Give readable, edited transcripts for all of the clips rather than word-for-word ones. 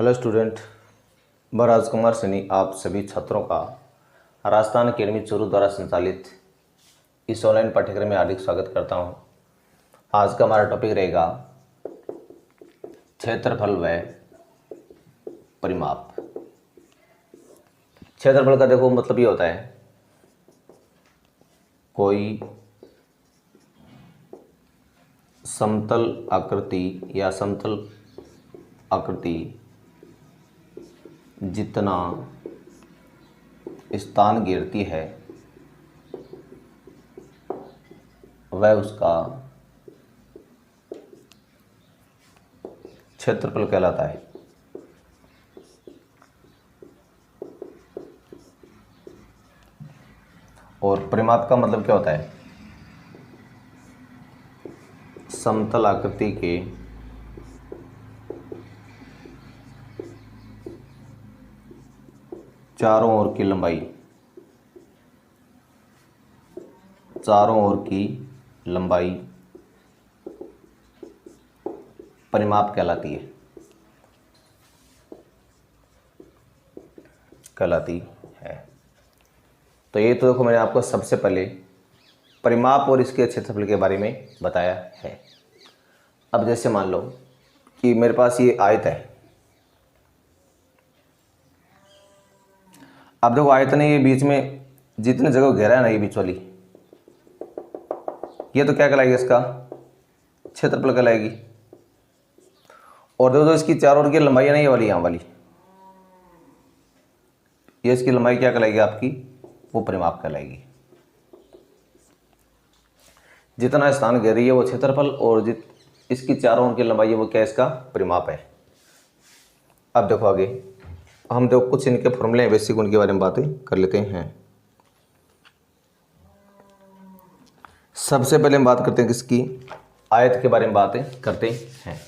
Hello student, मैं राजकुमार सैनी आप सभी छात्रों का राजस्थान अकेडमी चूरू द्वारा संचालित इस ऑनलाइन पाठ्यक्रम में हार्दिक स्वागत करता हूं। आज का हमारा टॉपिक रहेगा क्षेत्रफल व परिमाप। क्षेत्रफल का देखो मतलब ये होता है कोई समतल आकृति या समतल आकृति जितना स्थान घेरती है वह उसका क्षेत्रफल कहलाता है। और परिमाप का मतलब क्या होता है? समतल आकृति के चारों ओर की लंबाई, चारों ओर की लंबाई परिमाप कहलाती है। तो ये तो देखो मैंने आपको सबसे पहले परिमाप और इसके क्षेत्रफल के बारे में बताया है। अब जैसे मान लो कि मेरे पास ये आयत है। अब देखो आयत ने ये बीच में जितने जगह घेरा है ना, ये बीच वाली, ये तो क्या कहलाएगी? इसका क्षेत्रफल कहलाएगी। और देखो इसकी चारों ओर की लंबाई है ना, ये वाली, यहाँ वाली, ये इसकी लंबाई क्या कहलाएगी आपकी? वो परिमाप कहलाएगी। जितना स्थान घेर रही है वो क्षेत्रफल, और इसकी चारों ओर की लंबाई है वो क्या? इसका परिमाप है। अब देखो आगे हम देखो कुछ इनके फॉर्मूले बेसिक, उनके बारे में बातें कर लेते हैं। सबसे पहले हम बात करते हैं किसकी? आयत के बारे में बातें करते हैं।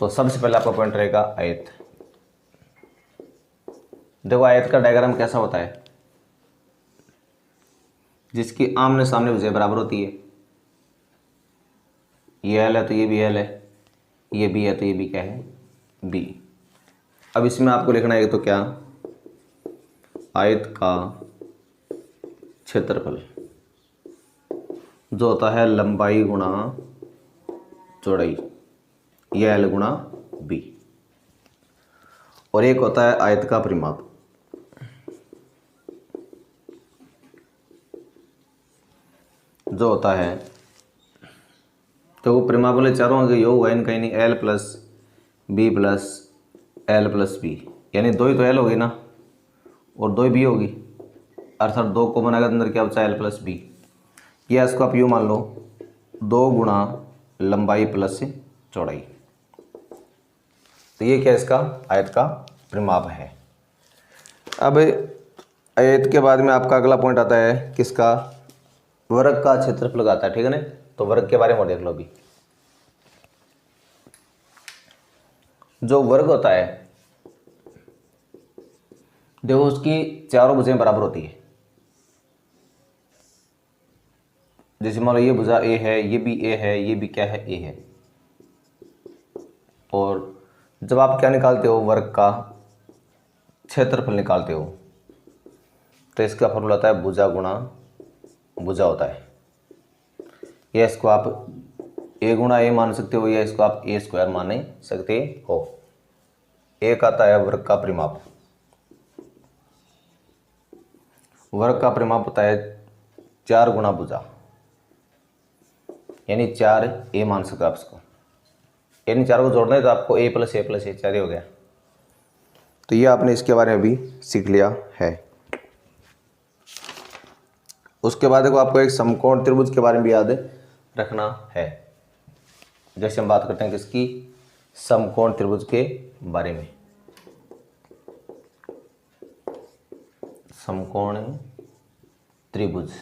तो सबसे पहले आपका पॉइंट रहेगा आयत। देखो आयत का डायग्राम कैसा होता है? जिसकी आमने सामने भुजाएं बराबर होती है। ये एल है तो ये भी एल है, ये बी है तो ये भी क्या है? बी। अब इसमें आपको लिखना है तो क्या? आयत का क्षेत्रफल जो होता है लंबाई गुणा चौड़ाई, ये एल गुणा बी। और एक होता है आयत का परिमाप जो होता है, तो वो परिमाप वाले चारों का योग है इनका, यानी L plus B plus L plus B, यानी दो ही तो एल होगी ना और दो ही बी होगी, अर्थात दो को बनाएगा अंदर क्या बचा? L plus B. या इसको आप यूँ मान लो, 2 गुणा लंबाई प्लस चौड़ाई। तो ये क्या इसका आयत का परिमाप है। अब आयत के बाद में आपका अगला पॉइंट आता है किसका? वर्ग का क्षेत्रफल आता है, ठीक है ना? तो वर्ग के बारे में देख लो। अभी जो वर्ग होता है देखो उसकी चारों भुजाएं बराबर होती है। जैसे मान लो ये भुजा ए है, ये भी ए है, ये भी क्या है? ए है। और जब आप क्या निकालते हो? वर्ग का क्षेत्रफल निकालते हो, तो इसका फॉर्मूला होता है भुजा गुणा भुजा होता है। या इसको आप ए गुणा ए मान सकते हो, या इसको आप ए स्क्वायर मान सकते हो। एक आता है वर्ग का परिमाप। वर्ग का परिमाप होता है 4 गुणा भुजा, यानी 4 ए मान सकते हो आप इसको। यानी 4 को जोड़ना है तो आपको ए प्लस ए 4 ही हो गया। तो ये आपने इसके बारे में भी सीख लिया है। उसके बाद देखो आपको एक समकोण त्रिभुज के बारे में भी याद रखना है। जैसे हम बात करते हैं किसकी? समकोण त्रिभुज के बारे में। समकोण त्रिभुज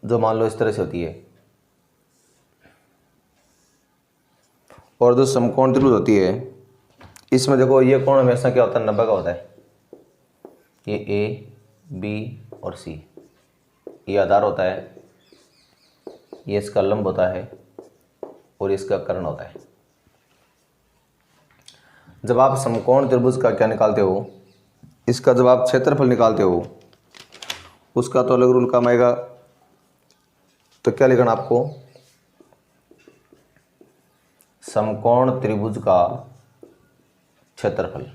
जो मान लो इस तरह से होती है, और जो समकोण त्रिभुज होती है इसमें देखो ये कोण हमेशा क्या होता है? 90 का होता है। ये ए बी और सी, ये आधार होता है, ये इसका लंब होता है और इसका कर्ण होता है। जब आप समकोण त्रिभुज का क्या निकालते हो, इसका जब आप क्षेत्रफल निकालते हो, उसका तो अलग रूल काम आएगा। तो क्या लिखना आपको, समकोण त्रिभुज का क्षेत्रफल,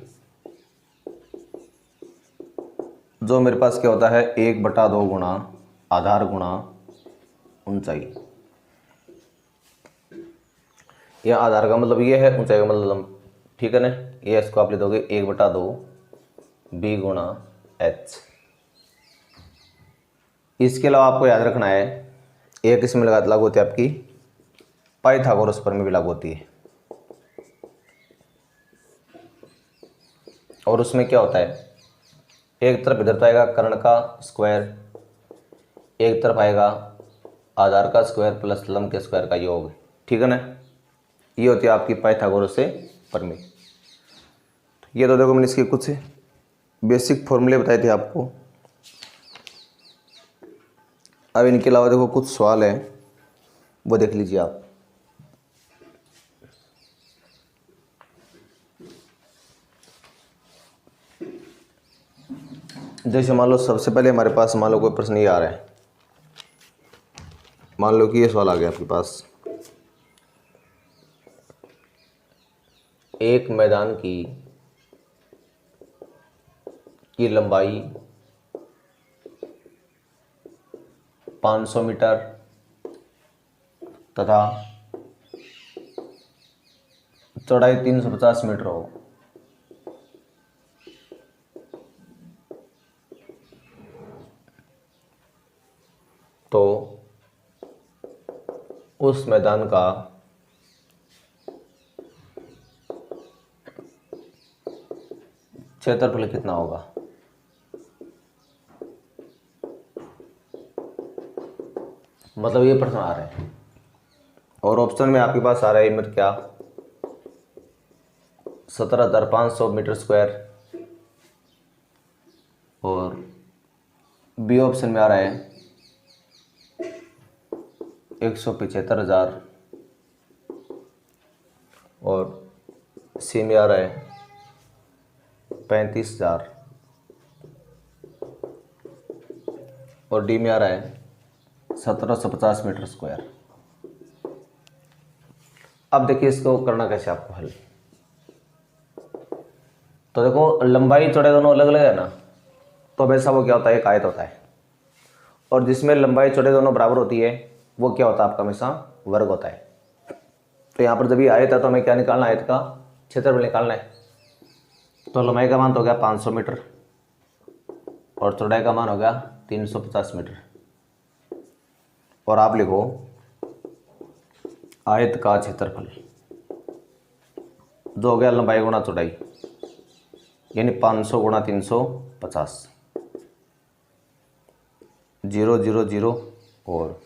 जो मेरे पास क्या होता है 1/2 गुणा आधार गुणा ऊंचाई। यह आधार का मतलब ये है, ऊंचाई का मतलब लंब, ठीक है ना। ये इसको आप लिख दोगे 1/2 b गुणा h। इसके अलावा आपको याद रखना है, एक इसमें लागू होती है आपकी पाइथागोरस प्रमेय भी लागू होती है। और उसमें क्या होता है, एक तरफ इधर तो आएगा कर्ण का स्क्वायर, एक तरफ आएगा आधार का स्क्वायर प्लस लंब के स्क्वायर का योग, ठीक है ना। ये होती है आपकी पाइथागोरस से प्रमेय। ये तो देखो मैंने इसके कुछ बेसिक फॉर्मूले बताए थे आपको। अब इनके अलावा देखो कुछ सवाल है, वो देख लीजिए आप। जैसे मान लो सबसे पहले हमारे पास मान लो कोई प्रश्न ये आ रहा है, मान लो कि ये सवाल आ गया आपके पास, एक मैदान की लंबाई 500 मीटर तथा चौड़ाई 350 मीटर हो, तो उस मैदान का क्षेत्रफल कितना होगा। मतलब ये प्रश्न आ रहे हैं और ऑप्शन में आपके पास आ रहा है मतलब क्या 17,500 मीटर स्क्वायर, और बी ऑप्शन में आ रहा है 175,000, और सी में आ रहा है 35,000, और डी में आ रहा है 1750 मीटर स्क्वायर। अब देखिए इसको करना कैसे आपको हल। तो देखो लंबाई चौड़ाई दोनों अलग अलग है ना, तो वैसा वो क्या होता है, एक आयत होता है, और जिसमें लंबाई चौड़ाई दोनों बराबर होती है वो क्या होता है आपका हमेशा वर्ग होता है। तो यहाँ पर जब ये आयत है तो हमें क्या निकालना है, आयत का क्षेत्रफल निकालना है। तो लंबाई का मान तो हो गया 500 मीटर और चौड़ाई का मान हो गया 350 मीटर, और आप लिखो आयत का क्षेत्रफल, जो हो गया लंबाई गुणा चौड़ाई, यानी 500 गुणा 350, 0 0 0 और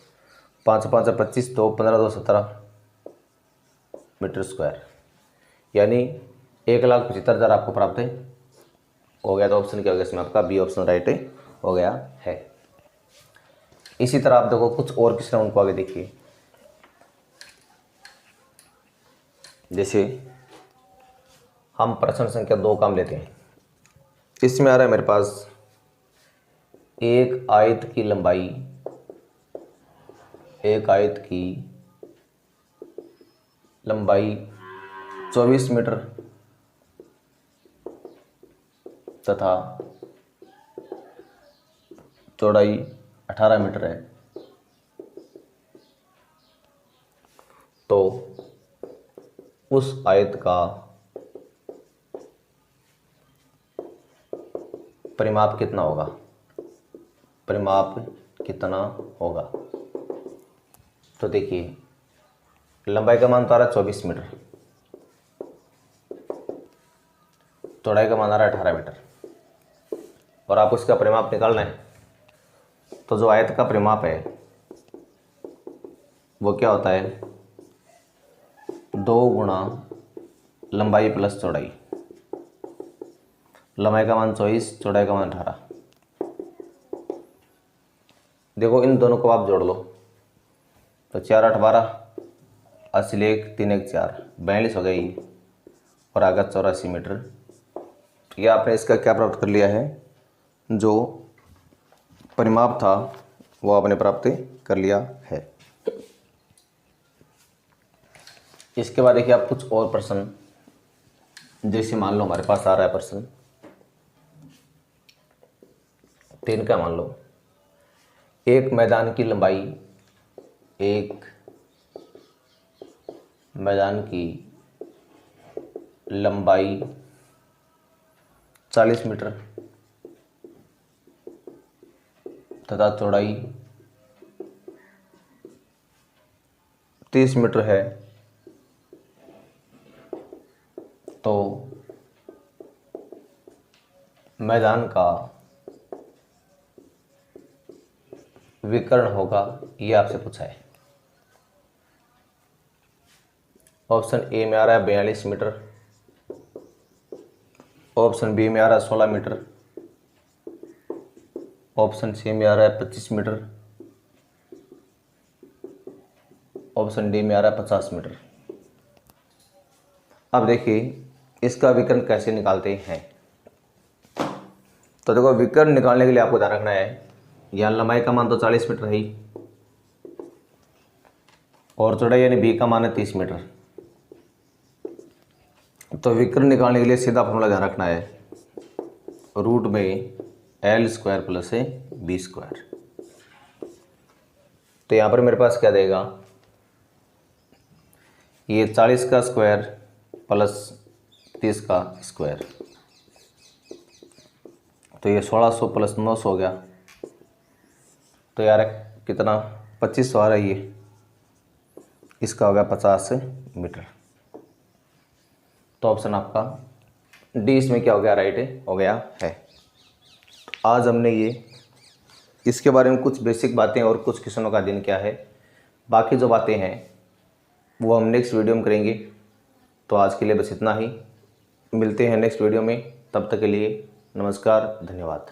5 5 25, 2 15 2 17 मीटर स्क्वायर, यानी 1,75,000 आपको प्राप्त हो गया। तो ऑप्शन क्या हो गया इसमें आपका बी ऑप्शन राइट हो गया है। इसी तरह आप देखो कुछ और किसने उनको आगे देखिए, जैसे हम प्रश्न संख्या 2 काम लेते हैं। इसमें आ रहा है मेरे पास एक आयत की लंबाई, एक आयत की लंबाई 24 मीटर तथा चौड़ाई 18 मीटर है। तो उस आयत का परिमाप कितना होगा, परिमाप कितना होगा। तो देखिए लंबाई का मान तो आ रहा है 24 मीटर, चौड़ाई का मान आ रहा है 18 मीटर, और आप उसका परिमाप निकालना है। तो जो आयत का परिमाप है वो क्या होता है, 2 गुणा लंबाई प्लस चौड़ाई। लंबाई का मान 24, चौड़ाई का मान 18। देखो इन दोनों को आप जोड़ लो, तो 4 8 12, 80 1 3 1 4, 42 हो गई, और आगे 84 मीटर। तो ये आपने इसका क्या प्राप्त कर लिया है, जो परिमाप था वो आपने प्राप्त कर लिया है। इसके बाद देखिए आप कुछ और प्रश्न, जैसे मान लो हमारे पास आ रहा है प्रश्न 3 का, मान लो एक मैदान की लंबाई 40 मीटर तथा चौड़ाई 30 मीटर है, तो मैदान का विकर्ण होगा, ये आपसे पूछा है। ऑप्शन ए में आ रहा है 42 मीटर, ऑप्शन बी में आ रहा है 16 मीटर, ऑप्शन सी में आ रहा है 25 मीटर, ऑप्शन डी में आ रहा है 50 मीटर। अब देखिए इसका विकर्ण कैसे निकालते हैं। तो देखो विकर्ण निकालने के लिए आपको ध्यान रखना है, यहाँ लंबाई का मान तो 40 मीटर है ही, और चौड़ाई यानी बी का मान है 30 मीटर। तो विकर्ण निकालने के लिए सीधा फॉर्मूला ध्यान रखना है, रूट में L² प्लस B²। तो यहाँ पर मेरे पास क्या देगा, ये 40 का स्क्वायर प्लस 30 का स्क्वायर, तो ये 1600 प्लस 900 हो गया। तो यार कितना 2500 आ रहा है, ये इसका हो गया 50 मीटर। तो ऑप्शन आपका डी इसमें क्या हो गया, राइट हो गया है। तो आज हमने ये इसके बारे में कुछ बेसिक बातें और कुछ क्वेश्चनों का दिन क्या है, बाकी जो बातें हैं वो हम नेक्स्ट वीडियो में करेंगे। तो आज के लिए बस इतना ही, मिलते हैं नेक्स्ट वीडियो में, तब तक के लिए नमस्कार, धन्यवाद।